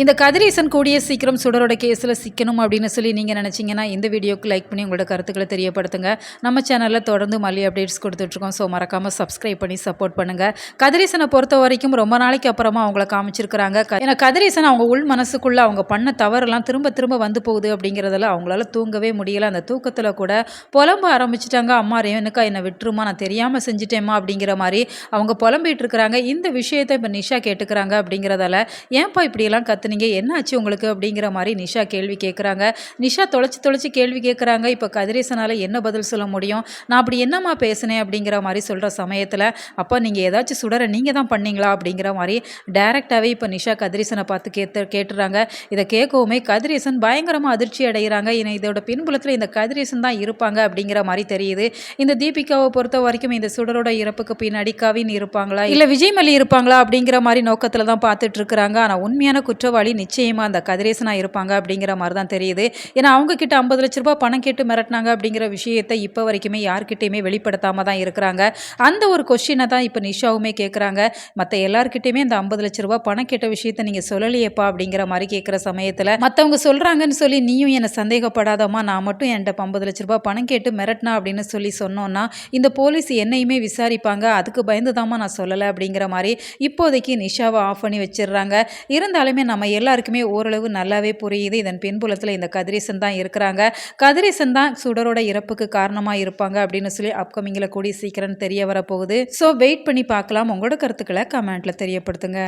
இந்த கதிரேசன் கூடிய சீக்கிரம் சுடரோட கேஸில் சிக்கணும் அப்படின்னு சொல்லி நீங்கள் நினச்சிங்கன்னா இந்த வீடியோக்கு லைக் பண்ணி உங்களோட கருத்துக்களை தெரியப்படுத்துங்க. நம்ம சேனலில் தொடர்ந்து மல்லி அப்டேட்ஸ் கொடுத்துட்ருக்கோம். ஸோ மறக்காமல் சப்ஸ்கிரைப் பண்ணி சப்போர்ட் பண்ணுங்கள். கதிரேசனை பொறுத்த வரைக்கும் ரொம்ப நாளைக்கு அப்புறமா அவங்கள காமிச்சிருக்கிறாங்க. ஏன்னா கதிரேசன் அவங்க உள் மனசுக்குள்ளே அவங்க பண்ண தவறுலாம் திரும்ப திரும்ப வந்து போகுது அப்படிங்கிறதுல அவங்களால தூங்கவே முடியலை. அந்த தூக்கத்தில் கூட புலம்ப ஆரம்பிச்சிட்டாங்க. அம்மா ரேணுக்கா என்னை விட்டுருமா, நான் தெரியாமல் செஞ்சுட்டேம்மா அப்படிங்கிற மாதிரி அவங்க புலம்பிட்டு இருக்கிறாங்க. இந்த விஷயத்தை இப்போ நிஷா கேட்டுக்கிறாங்க. அப்படிங்கிறதால ஏன்ப்பா இப்படியெல்லாம் கத்துனீங்க, என்ன ஆச்சு உங்களுக்கு அப்படிங்கிற மாதிரி நிஷா கேள்வி கேட்குறாங்க. நிஷா தொலைச்சி கேள்வி கேட்குறாங்க. இப்போ கதிரேசனால் என்ன பதில் சொல்ல முடியும்? நான் அப்படி என்னம்மா பேசினேன் அப்படிங்கிற மாதிரி சொல்கிற சமயத்தில், அப்போ நீங்கள் ஏதாச்சும் சுடரை நீங்கள் தான் பண்ணீங்களா அப்படிங்கிற மாதிரி டைரெக்டாகவே இப்போ நிஷா கதிரேசனை பார்த்து கேட்டுறாங்க. இதை கேட்கவுமே கதிரேசன் பயங்கரமாக அதிர்ச்சி அடைகிறாங்க. ஏன்னா இதோட பின்புலத்தில் இந்த கதிரேசன் தான் இருப்பாங்க அப்படிங்கிற மாதிரி தெரியுது. இந்த தீபிகாவை பொறுத்த வரைக்கும் இந்த சுடரோட இறப்புக்கு பின்னாடி கவின் இருப்பாங்களா, இல்லை விஜய்மல்லி இருப்பாங்களா அப்படிங்கிற மாதிரி நோக்கத்தில் தான் பார்த்துட்டு இருக்கிறாங்க. ஆனால் உண்மையான குற்றவாளி நிச்சயமாக அந்த கதிரேசனாக இருப்பாங்க அப்படிங்கிற மாதிரி தான் தெரியுது. ஏன்னா அவங்க கிட்ட 50 லட்ச ரூபாய் பணம் கேட்டு மிரட்டினாங்க அப்படிங்கிற விஷயத்தை இப்போ வரைக்குமே யார்கிட்டையுமே வெளிப்படுத்தாம தான் இருக்கிறாங்க. அந்த ஒரு கொஸ்டினை தான் இப்போ நிஷாவுமே கேட்குறாங்க. மற்ற எல்லார்கிட்டையுமே அந்த 50 லட்ச ரூபாய் பணம் கேட்ட விஷயத்தை நீங்கள் சொல்லலையேப்பா அப்படிங்கிற மாதிரி கேட்குற சமயத்தில் மற்றவங்க சொல்கிறாங்கன்னு சொல்லி நீயும் என்னை சந்தேகப்படாதம்மா, நான் மட்டும் என்கிட்ட 50 லட்ச ரூபாய் பணம் கேட்டு மிரட்டினா அப்படின்னு சொல்லி சொன்னோன்னா இந்த போலீஸ் என்னையுமே விசாரிப்பாங்க, அதுக்கு பயந்துதாம்மா நான் சொல்லலை அப்படிங்கிற மாதிரி இப்போதைக்கு நிஷாவை ஆஃப் பண்ணி வச்சிடுறாங்க. இருந்தாலுமே நம்ம எல்லாருக்குமே ஓரளவு நல்லாவே புரியுது இதன் பின்புலத்தில் இந்த கதிரேசன் தான் இருக்கிறாங்க. கதிரேசன் தான் சுடரோட இறப்புக்கு காரணமாக இருப்பாங்க அப்படின்னு சொல்லி அப்கமிங்கில் கூடி சீக்கிரம் தெரிய வரப்போகுது. ஸோ வெயிட் பண்ணி பார்க்கலாம். உங்களோட கருத்துக்களை கமெண்ட்டில் தெரியப்படுத்துங்க.